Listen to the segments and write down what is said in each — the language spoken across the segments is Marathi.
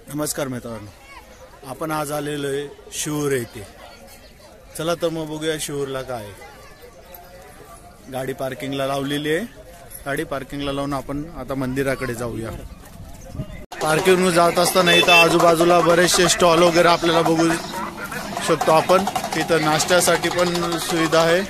नमस्कार मित्रांनो, आपण आज आलेलो आहे शिऊर येथे। चला तर मग बघूया शिऊरला काय। गाडी पार्किंगला लावलेली आहे। गाडी पार्किंगला लावून आपण आता मंदिराकडे जाऊया। पार्किंगवरून जात असताना इथं आजूबाजूला बरेचसे स्टॉल वगैरे आपल्याला बघू शकतो आपण। इथं नाश्त्यासाठी पण सुविधा आहे।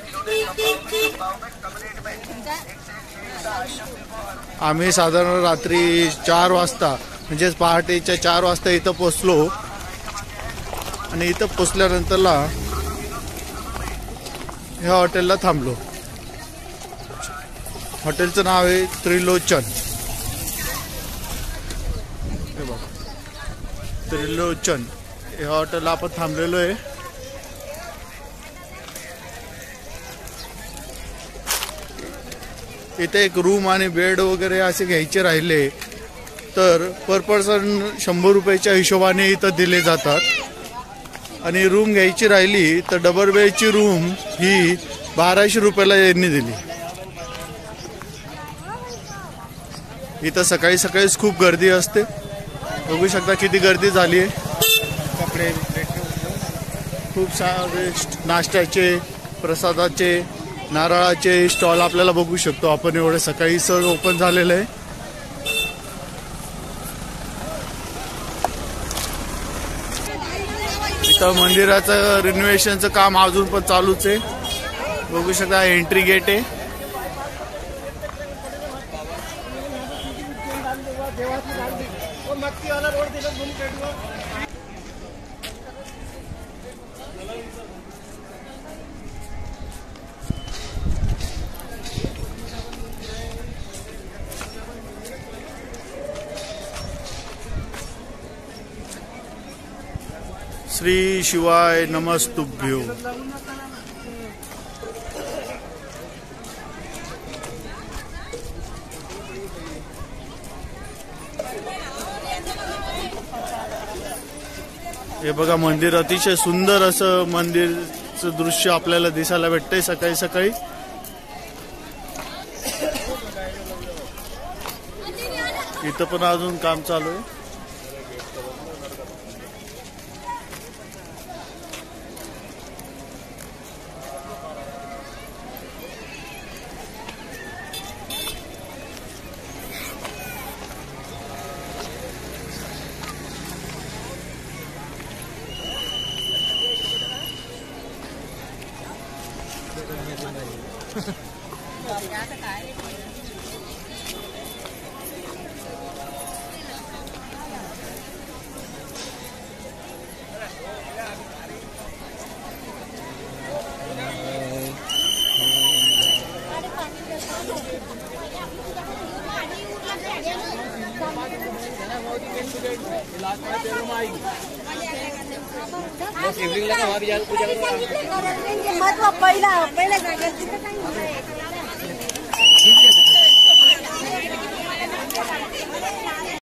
आम्ही साधारण रात्री 4 वाजता म्हणजे पहाटेच्या 4 वाजता इथं पोहोचलो आणि इथं पोहोचल्यानंतरला ह्या हॉटेलला थांबलो। हॉटेलचं नाव आहे त्रिलोचन। हे बघा, त्रिलोचन ह्या हॉटेलला आपण थांबलेलो आहे। इथे एक रूम आणि बेड वगैरे असे घ्यायचे राहिले तर पर पर्सन 100 रुपयाच्या हिशोबाने इथं दिले जातात। आणि रूम घ्यायची राहिली तर डबल बेडची रूम ही 1200 रुपयाला यांनी दिली। इथं सकाळी सकाळीच खूप गर्दी असते। बघू शकता किती गर्दी झाली आहे। कपडे खूप सारे नाश्त्याचे, प्रसादाचे, नारळाचे स्टॉल आपल्याला बघू शकतो आपण। एवढे सकाळी सर ओपन झालेलं आहे। इथं मंदिराचं रिनोव्हेशनचं काम अजून पण चालूच आहे। बघू शकता एंट्री गेट आहे। श्री शिवाय नमस्तुभ्यो। हे बघा, मंदिर अतिशय सुंदर असं मंदिरचं दृश्य आपल्याला दिसायला भेटतंय सकाळी सकाळी। इथं पण अजून काम चालू आहे।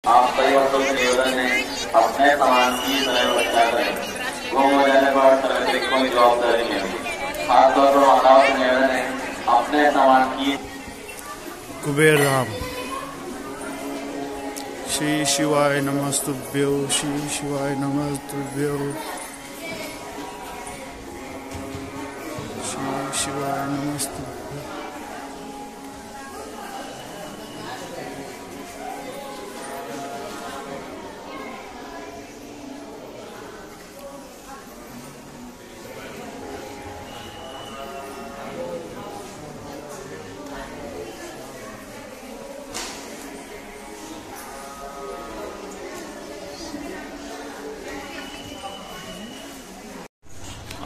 आप कई वर्षों से निवेदन है अपने सामान की तरह रक्षा करें। गुम हो जाने पर सर्विस कोई जवाबदारी नहीं है। खासतौर पर माताओं से निवेदन है अपने सामान की। कुबेर राम। श्री शिवाय नमस्तुभ्यो, श्री शिवाय नमस्तुभ्यो, श्री शिवाय नमस्तुभ्यो।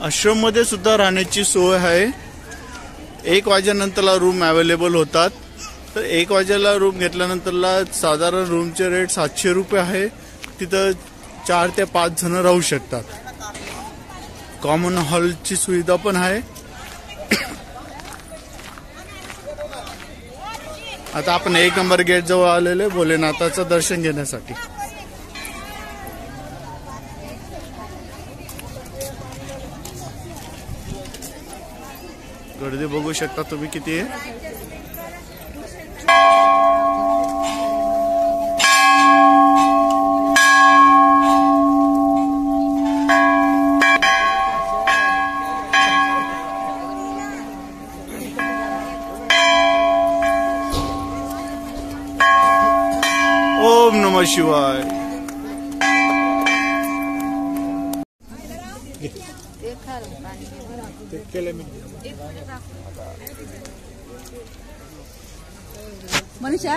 आश्रम मध्ये सुद्धा राहण्याची सोय आहे। 1 वाजेनंतरला रूम अवेलेबल होतात। तर 1 वाजेला रूम घेतल्यानंतरला साधारण रूमचे रेट 700 रुपये आहे। तिथं 4 ते 5 जण राहू शकतात। कॉमन हॉलची सुविधा पण आहे। आता आपण 1 नंबर गेट जवळ आलेले भोलेनाथाचं दर्शन घेण्यासाठी। गर्दी बघू शकता तुम्ही किती आहे। नमः शिवाय. मनीषा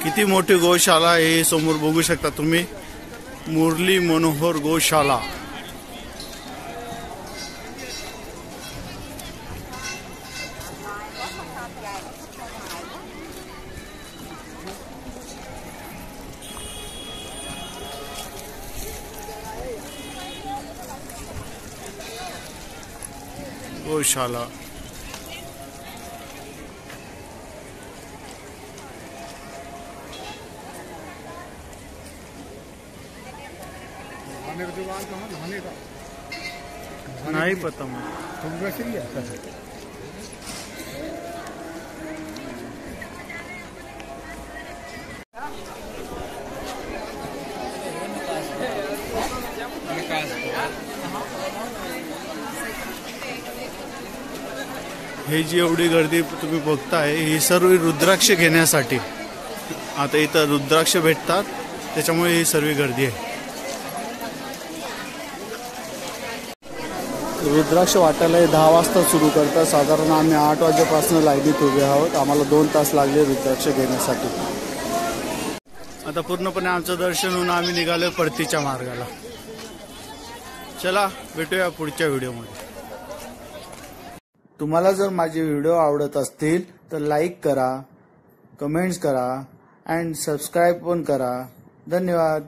किती मोठी गोशाला आहे हे समोर बघू शकता तुम्ही. मुरली मनोहर गोशाला. गोशाला नहीं पता मुझे. हे जी एवढी गर्दी तुम्ही बघताय ही सर्व रुद्राक्ष घेण्यासाठी. आता इथं रुद्राक्ष भेटतात त्याच्यामुळे ही सर्व गर्दी आहे. रुद्राक्ष वाटायला 10 वाजता सुरू करतात. साधारण आम्ही 8 वाजेपासून लाईनीत उभे आहोत. आम्हाला 2 तास लागले रुद्राक्ष घेण्यासाठी. आता पूर्णपणे आमचं दर्शन होऊन आम्ही निघालो परतीच्या मार्गाला. चला भेटूया पुढच्या व्हिडिओमध्ये. तुम्हाला जर माझे व्हिडिओ आवडत असतील तर लाईक करा, कमेंट्स करा अँड सबस्क्राईब पण करा. धन्यवाद.